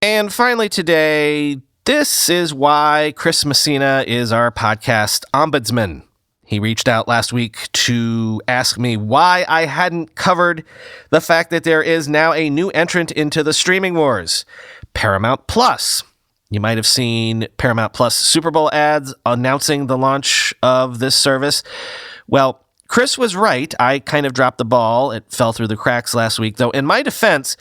And finally today, this is why Chris Messina is our podcast ombudsman. He reached out last week to ask me why I hadn't covered the fact that there is now a new entrant into the streaming wars, Paramount Plus. You might have seen Paramount Plus Superbowl ads announcing the launch of this service. Well, Chris was right. I kind of dropped the ball. It fell through the cracks last week, though. In my defense,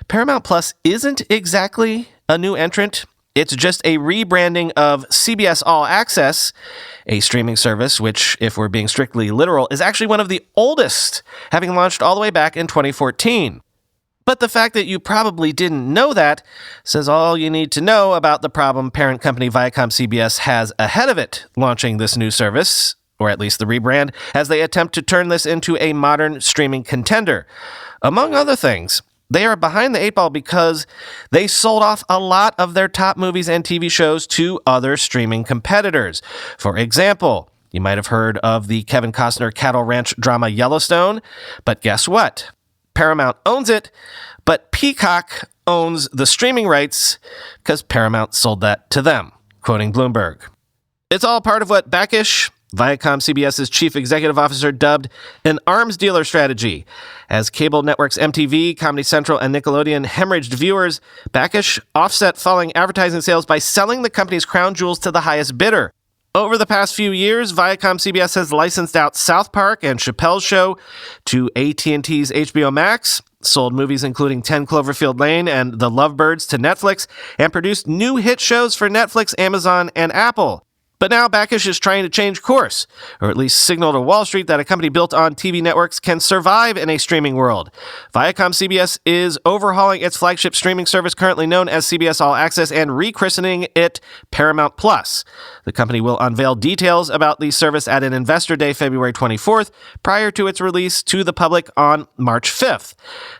Paramount Plus isn't exactly a new entrant. It's just a rebranding of CBS All Access, a streaming service which, if we're being strictly literal, is actually one of the oldest, having launched all the way back in 2014. But the fact that you probably didn't know that says all you need to know about the problem parent company ViacomCBS has ahead of it launching this new service, or at least the rebrand, as they attempt to turn this into a modern streaming contender. Among other things, they are behind the eight ball because they sold off a lot of their top movies and TV shows to other streaming competitors. For example, you might have heard of the Kevin Costner cattle ranch drama Yellowstone, but guess what? Paramount owns it, but Peacock owns the streaming rights because Paramount sold that to them, quoting Bloomberg. It's all part of what Backish, ViacomCBS's chief executive officer, dubbed an arms dealer strategy. As cable networks MTV, Comedy Central, and Nickelodeon hemorrhaged viewers, Backish offset falling advertising sales by selling the company's crown jewels to the highest bidder. Over the past few years, ViacomCBS has licensed out South Park and Chappelle's Show to AT&T's HBO Max, sold movies including 10 Cloverfield Lane and The Lovebirds to Netflix, and produced new hit shows for Netflix, Amazon, and Apple. But now Backish is trying to change course, or at least signal to Wall Street that a company built on TV networks can survive in a streaming world. ViacomCBS is overhauling its flagship streaming service currently known as CBS All Access and rechristening it Paramount Plus. The company will unveil details about the service at an Investor Day February 24th, prior to its release to the public on March 5th.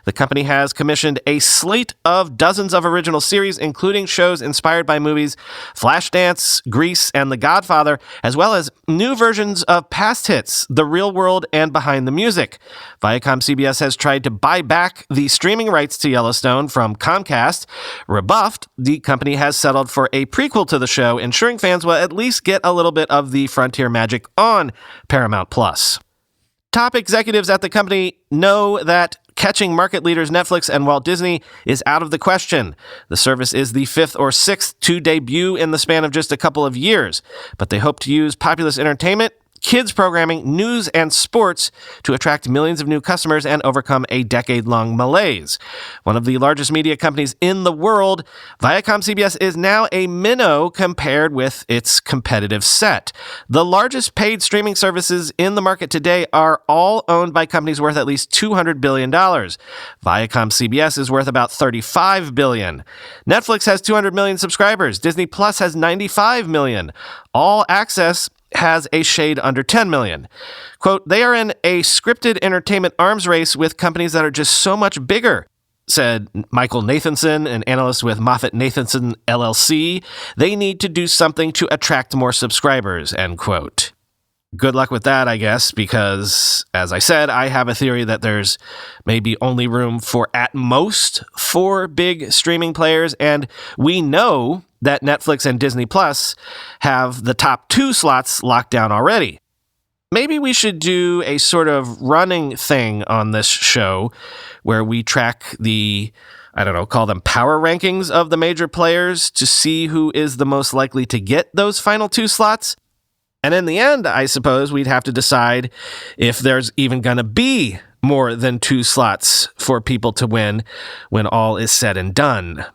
The company has commissioned a slate of dozens of original series, including shows inspired by movies Flashdance, Grease, and The Godfather, as well as new versions of past hits, The Real World and Behind the Music. ViacomCBS has tried to buy back the streaming rights to Yellowstone from Comcast. Rebuffed, the company has settled for a prequel to the show, ensuring fans will at least get a little bit of the frontier magic on Paramount Plus. Top executives at the company know that catching market leaders Netflix and Walt Disney is out of the question. The service is the fifth or sixth to debut in the span of just a couple of years, but they hope to use populous entertainment, kids programming, news, and sports to attract millions of new customers and overcome a decade-long malaise. One of the largest media companies in the world, ViacomCBS is now a minnow compared with its competitive set. The largest paid streaming services in the market today are all owned by companies worth at least $200 billion. ViacomCBS is worth about $35 billion. Netflix has 200 million subscribers. Disney Plus has 95 million. All Access has a shade under 10 million. Quote, they are in a scripted entertainment arms race with companies that are just so much bigger, said Michael Nathanson, an analyst with MoffettNathanson LLC. They need to do something to attract more subscribers, end quote. Good luck with that, I guess, because, as I said, I have a theory that there's maybe only room for, at most, 4 big streaming players, and we know that Netflix and Disney Plus have the top 2 slots locked down already. Maybe we should do a sort of running thing on this show where we track the, call them power rankings of the major players to see who is the most likely to get those final 2 slots. And in the end, I suppose we'd have to decide if there's even going to be more than 2 slots for people to win when all is said and done.